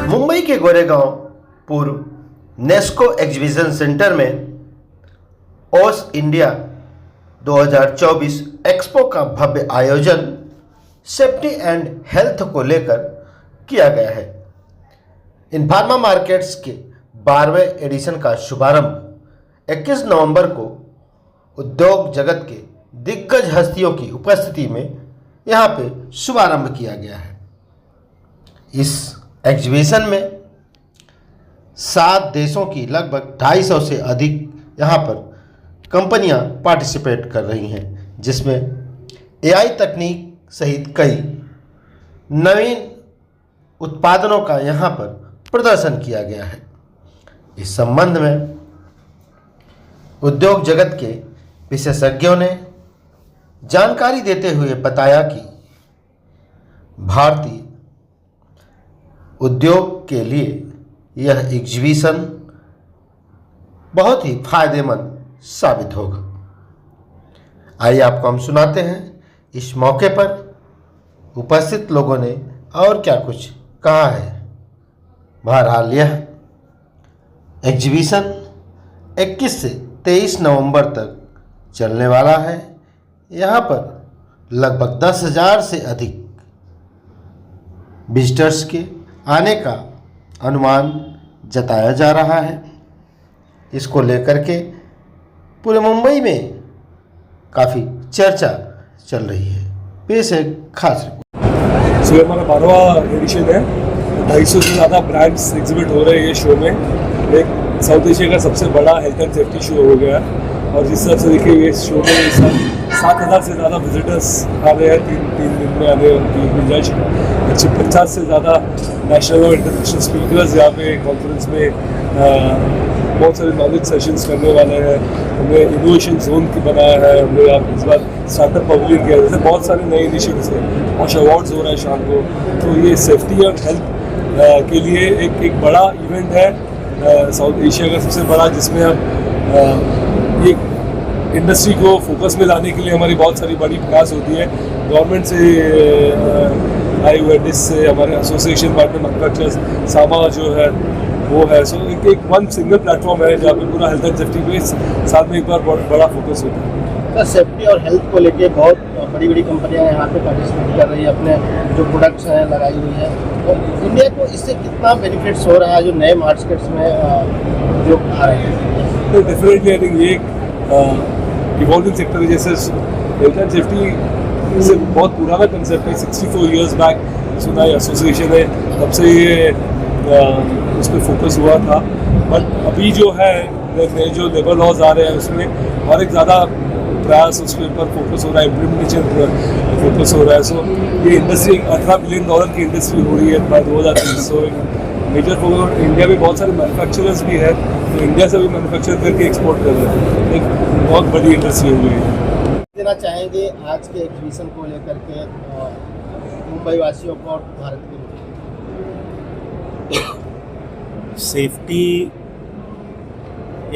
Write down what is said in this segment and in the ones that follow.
मुंबई के गोरेगांव पूर्व Nesco exhibition centre में ओस इंडिया 2024 एक्सपो का भव्य आयोजन सेफ्टी एंड हेल्थ को लेकर किया गया है। इन फार्मा मार्केट्स के 12वें एडिशन का शुभारंभ 21 नवंबर को उद्योग जगत के दिग्गज हस्तियों की उपस्थिति में यहाँ पे शुभारंभ किया गया है। इस एग्जीबिशन में 7 देशों की लगभग 250 से अधिक यहाँ पर कंपनियाँ पार्टिसिपेट कर रही हैं, जिसमें एआई तकनीक सहित कई नवीन उत्पादनों का यहाँ पर प्रदर्शन किया गया है। इस संबंध में उद्योग जगत के विशेषज्ञों ने जानकारी देते हुए बताया कि भारतीय उद्योग के लिए यह एग्जीबिशन बहुत ही फायदेमंद साबित होगा। आइए आपको हम सुनाते हैं इस मौके पर उपस्थित लोगों ने और क्या कुछ कहा है। बहरहाल यह एग्जीबिशन 21 से 23 नवंबर तक चलने वाला है। यहाँ पर लगभग 10,000 से अधिक विजिटर्स के आने का अनुमान जताया जा रहा है। इसको लेकर के पूरे मुंबई में काफ़ी चर्चा चल रही है। पेश है खास रिपोर्ट। सो हमारा 12वां एडिशन है। 250 से ज़्यादा ब्रांड्स एग्जिबिट हो रहे हैं ये शो में। एक साउथ एशिया का सबसे बड़ा हेल्थ एंड सेफ्टी शो हो गया और जिस तरह से देखिए ये शो में इस साल 7,000 से ज़्यादा विजिटर्स आ रहे हैं। तीन दिन में आने की गुंजाइश है। 50 से ज़्यादा नेशनल और इंटरनेशनल स्पीकर्स यहाँ पे कॉन्फ्रेंस में बहुत सारे नॉलेज सेशंस करने वाले हैं। हमने इनोवेशन जोन की बनाया है। हमने यहाँ इस बार स्टार्टअप पब्लिक किया, जैसे बहुत सारे नए इनिशिएटिव्स हैं। और अवार्ड्स हो रहा है शाम को। तो ये सेफ्टी और हेल्थ के लिए एक बड़ा इवेंट है, साउथ एशिया का सबसे बड़ा, जिसमें हम ये इंडस्ट्री को फोकस में लाने के लिए हमारी बहुत सारी बड़ी प्रयास होती है। गवर्नमेंट से IUDs से हमारे एसोसिएशन पार्टनर मैन्युफैक्चरर्स सामा जो है वो है। सो एक वन सिंगल प्लेटफॉर्म है जहाँ पे पूरा हेल्थ एंड सेफ्टी पे साथ में एक बार बड़ा फोकस होता है। सर, सेफ्टी और हेल्थ को लेके बहुत बड़ी बड़ी कंपनियां यहाँ पे पार्टिसिपेट कर रही है, अपने जो प्रोडक्ट्स हैं लगाई हुई है। और इंडिया को इससे कितना बेनिफिट्स हो रहा है जो नए मार्केट्स में जो आ रहे हैं? तो डेफिनेटली आई थिंक ये एक इवॉल्विंग सेक्टर है। जैसे हेल्थ एंड सेफ्टी से बहुत पुराना कंसेप्ट है। 64 इयर्स बैक सुना एसोसिएशन है, तब से ये उस पर फोकस हुआ था। बट अभी जो है नए जो लेबर लॉज आ रहे हैं उसमें और एक ज़्यादा प्रयास उसके ऊपर फोकस हो रहा है, इम्प्लीमेंटेशन फोकस हो रहा है। सो ये इंडस्ट्री $18 बिलियन की इंडस्ट्री हो रही है by 2030। So major focus India में बहुत सारे मैन्युफैक्चरर्स भी है, तो इंडिया से भी मैन्युफैक्चर करके एक्सपोर्ट कर रहे हैं। एक बहुत बड़ी इंडस्ट्री हो गई है। देना चाहेंगे आज के एग्जीबिशन को लेकर के मुंबई वासियों को और भारत के लोगों? सेफ्टी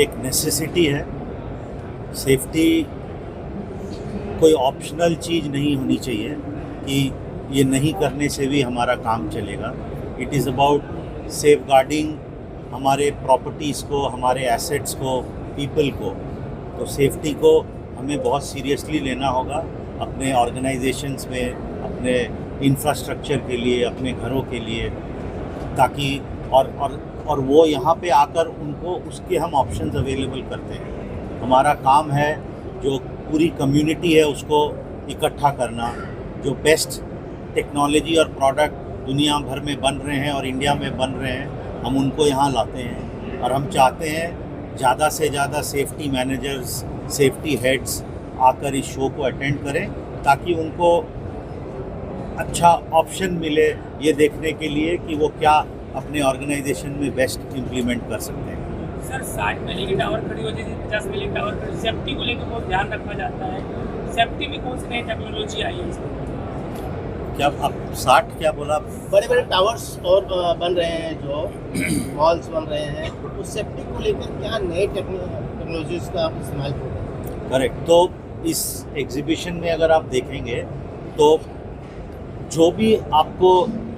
एक नेसेसिटी है। सेफ्टी कोई ऑप्शनल चीज़ नहीं होनी चाहिए कि ये नहीं करने से भी हमारा काम चलेगा। It is about safeguarding हमारे प्रॉपर्टीज़ को, हमारे एसेट्स को, पीपल को। तो सेफ्टी को हमें बहुत सीरियसली लेना होगा अपने ऑर्गेनाइजेशंस में, अपने इंफ्रास्ट्रक्चर के लिए, अपने घरों के लिए, ताकि और वो यहाँ पे आकर उनको उसके हम ऑप्शंस अवेलेबल करते हैं। हमारा काम है जो पूरी कम्युनिटी है उसको इकट्ठा करना। जो बेस्ट टेक्नोलॉजी और प्रोडक्ट दुनिया भर में बन रहे हैं और इंडिया में बन रहे हैं, हम उनको यहाँ लाते हैं। और हम चाहते हैं ज़्यादा से ज़्यादा सेफ्टी मैनेजर्स, सेफ्टी हेड्स आकर इस शो को अटेंड करें, ताकि उनको अच्छा ऑप्शन मिले ये देखने के लिए कि वो क्या अपने ऑर्गेनाइजेशन में बेस्ट इम्प्लीमेंट कर सकते हैं। सर 60 मिली की टावर खड़ी होती थी, 50 मिली की टावर खड़ी। सेफ्टी को लेकर बहुत ध्यान रखा जाता है। सेफ्टी में कौन सी नई टेक्नोलॉजी आई है इसमें? क्या आप 60 क्या बोला? बड़े बड़े टावर्स और बन रहे हैं, जो मॉल्स बन रहे हैं, तो सेफ्टी को लेकर क्या नए टेक्नोलॉजीज का इस्तेमाल हो रहा है? करेक्ट। तो इस एग्जीबिशन में अगर आप देखेंगे तो जो भी आपको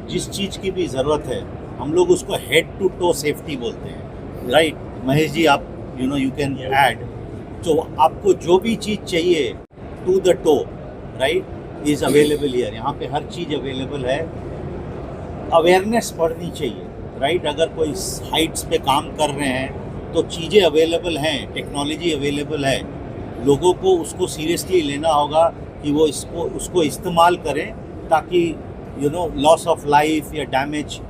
जिस चीज़ की भी ज़रूरत है हम लोग उसको हेड टू टो सेफ्टी बोलते हैं, राइट? महेश जी, आप यू कैन ऐड। तो आपको जो भी चीज़ चाहिए to the toe, right, is available here. यहाँ पे हर चीज़ अवेलेबल है। अवेयरनेस बढ़नी चाहिए, राइट? अगर कोई हाइट्स पे काम कर रहे हैं तो चीज़ें अवेलेबल हैं, टेक्नोलॉजी अवेलेबल है। लोगों को उसको सीरियसली लेना होगा कि वो उसको इस्तेमाल करें, ताकि लॉस ऑफ लाइफ या डैमेज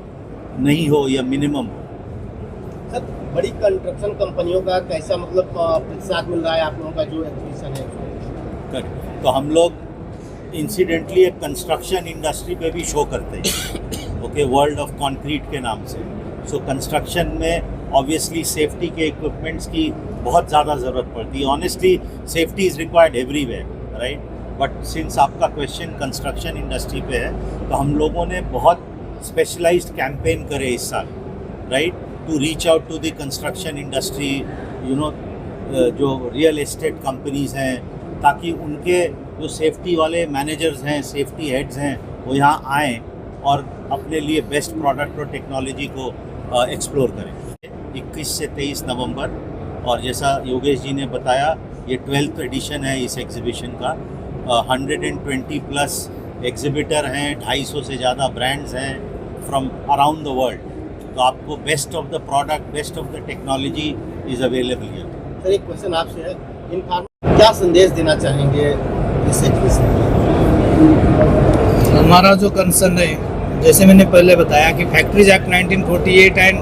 नहीं हो या मिनिमम हो। सर, बड़ी कंस्ट्रक्शन कंपनियों का कैसा मतलब प्रतिसाद मिल रहा है आप लोगों का जो एग्जीबिशन है? तो हम लोग इंसिडेंटली एक कंस्ट्रक्शन इंडस्ट्री पे भी शो करते हैं, ओके, वर्ल्ड ऑफ कंक्रीट के नाम से। सो कंस्ट्रक्शन में ऑब्वियसली सेफ्टी के इक्विपमेंट्स की बहुत ज़्यादा ज़रूरत पड़ती है। Honestly safety is required everywhere, right? But since आपका क्वेश्चन कंस्ट्रक्शन इंडस्ट्री पे है, तो हम लोगों ने बहुत स्पेशलाइज्ड कैंपेन करे इस साल, right, to reach out to the construction industry, जो रियल एस्टेट कंपनीज़ हैं, ताकि उनके जो सेफ्टी वाले मैनेजर्स हैं, सेफ्टी हेड्स हैं, वो यहाँ आएँ और अपने लिए बेस्ट प्रोडक्ट और टेक्नोलॉजी को एक्सप्लोर करें। 21 से 23 नवंबर, और जैसा योगेश जी ने बताया, ये 12th एडिशन है इस एग्जीबिशन का। 120 प्लस एग्जिबिटर हैं, 250 से ज़्यादा ब्रांड्स हैं फ्रॉम अराउंड द वर्ल्ड। तो आपको best of the product, best of the technology is available here. Sir, एक क्वेश्चन आपसे है, इन फार्मा क्या संदेश देना चाहेंगे इस एग्जीबिशन में? हमारा जो कंसर्न है, जैसे मैंने पहले बताया कि factories act 1948 and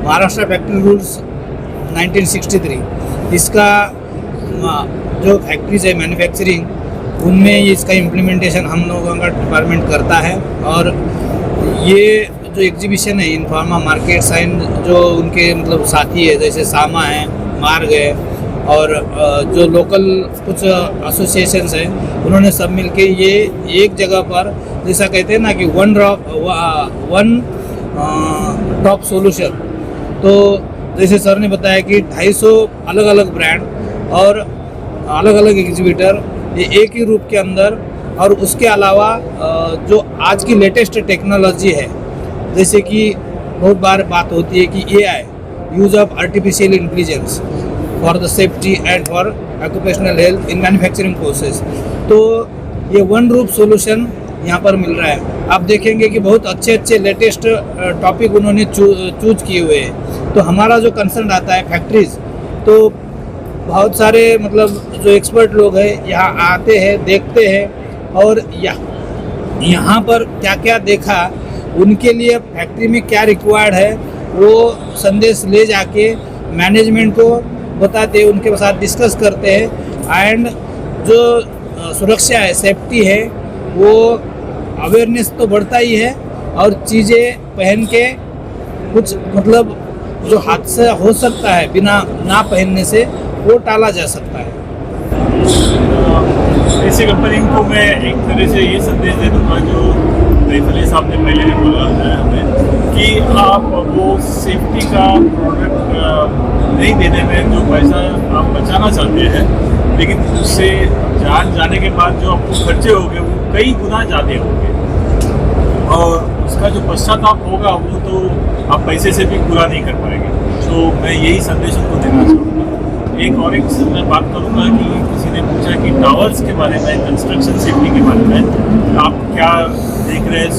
Maharashtra factory rules 1963, इसका जो फैक्ट्रीज है मैन्युफैक्चरिंग, उनमें इसका इम्प्लीमेंटेशन हम लोगों का डिपार्टमेंट करता है। और ये जो एग्जीबिशन है इन फार्मा मार्केट्स एंड जो उनके मतलब साथी है, जैसे सामा है, मार्ग है, और जो लोकल कुछ एसोसिएशंस हैं, उन्होंने सब मिलके ये एक जगह पर, जैसा कहते हैं ना कि वन टॉप सॉल्यूशन। तो जैसे सर ने बताया कि 250 अलग अलग ब्रांड और अलग अलग एग्जीबिटर, ये एक ही रूप के अंदर, और उसके अलावा जो आज की लेटेस्ट टेक्नोलॉजी है, जैसे कि बहुत बार बात होती है कि AI, use of artificial intelligence for the safety and for occupational health in manufacturing process, तो ये वन रूप सॉल्यूशन यहाँ पर मिल रहा है। आप देखेंगे कि बहुत अच्छे लेटेस्ट टॉपिक उन्होंने चूज किए हुए हैं। तो हमारा जो कंसर्न आता है फैक्ट्रीज, तो बहुत सारे मतलब जो एक्सपर्ट लोग हैं यहाँ आते हैं, देखते हैं, और यहाँ पर क्या क्या देखा, उनके लिए फैक्ट्री में क्या रिक्वायर्ड है, वो संदेश ले जाके मैनेजमेंट को बताते हैं, उनके साथ डिस्कस करते हैं। एंड जो सुरक्षा है, सेफ्टी है, वो अवेयरनेस तो बढ़ता ही है, और चीज़ें पहन के कुछ मतलब जो हादसा हो सकता है बिना ना पहनने से, वो टाला जा सकता है। ऐसी कंपनी को मैं एक तरह से ये संदेश दे दूँगा, जो फले साहब ने पहले भी बोला हमें, कि आप वो सेफ्टी का प्रोडक्ट नहीं देने में जो पैसा आप बचाना चाहते हैं, लेकिन उससे जान जाने के बाद जो आपको खर्चे होंगे वो कई गुना ज़्यादा होंगे, और उसका जो पश्चाताप होगा वो तो आप पैसे से भी पूरा नहीं कर पाएंगे। तो मैं यही संदेश उनको देना चाहूँगा। एक और एक मैं बात करूँगा कि किसी ने पूछा कि टावर्स के बारे में, कंस्ट्रक्शन सेफ्टी के बारे में आप क्या देख रहे हैं,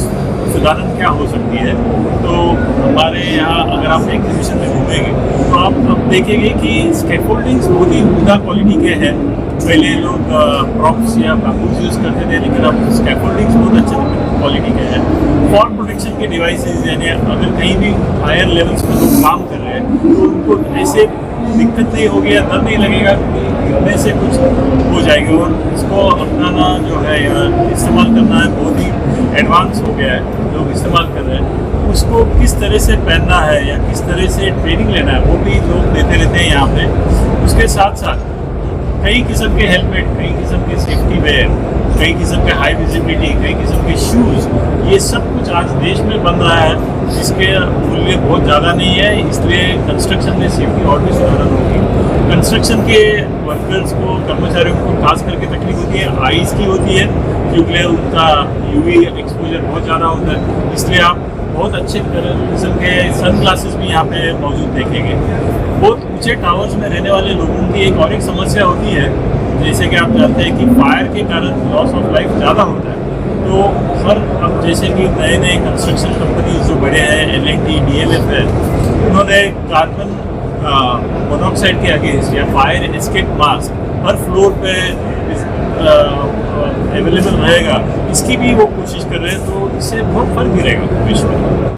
सुधारण क्या हो सकती है। तो हमारे यहाँ अगर आप एग्जीबिशन में घूमेंगे तो आप देखेंगे कि स्कैफोल्डिंग्स बहुत ही उम्दा क्वालिटी के हैं। पहले लोग प्रॉप्स या बैम्बूज यूज़ करते थे, लेकिन अब स्कैफोल्डिंग्स बहुत अच्छे क्वालिटी के हैं। फॉल प्रोटेक्शन के डिवाइसेज, यानी अगर कहीं भी हायर लेवल्स पर लोग काम कर रहे हैं तो उनको ऐसे दिक्कत नहीं होगी या डर नहीं लगेगा कि गिरने से कुछ हो जाएगी। और इसको अपनाना जो है या इस्तेमाल करना है बहुत ही एडवांस हो गया है, लोग इस्तेमाल कर रहे हैं। उसको किस तरह से पहनना है या किस तरह से ट्रेनिंग लेना है, वो भी लोग देते रहते हैं यहाँ पे। उसके साथ साथ कई किस्म के हेलमेट, कई किस्म के सेफ्टी वेयर, कई किस्म के हाई विजिबिलिटी, कई किस्म के शूज़, ये सब कुछ आज देश में बन रहा है, जिसके मूल्य बहुत ज़्यादा नहीं है। इसलिए कंस्ट्रक्शन में सेफ्टी और भी सुधारण होगी। कंस्ट्रक्शन के वर्कर्स को, कर्मचारियों को खास करके तकलीफ होती है, आइज़ की होती है, क्योंकि उनका UV एक्सपोजर बहुत ज़्यादा होता है। इसलिए आप बहुत अच्छे किस्म के सन ग्लासेस भी यहाँ पे मौजूद देखेंगे। बहुत ऊंचे टावर्स में रहने वाले लोगों की एक और एक समस्या होती है, जैसे कि आप जानते हैं कि फायर के कारण लॉस ऑफ लाइफ ज़्यादा होता है। तो हर अब जैसे कि नए नए कंस्ट्रक्शन कंपनीज जो बड़े हैं, L&T, DLF है, उन्होंने कार्बन मोनोऑक्साइड के अगेंस्ट या फायर एस्केप मास्क हर फ्लोर पे अवेलेबल रहेगा, इसकी भी वो कोशिश कर रहे हैं। तो इससे बहुत फर्क गिरेगा विश्व में।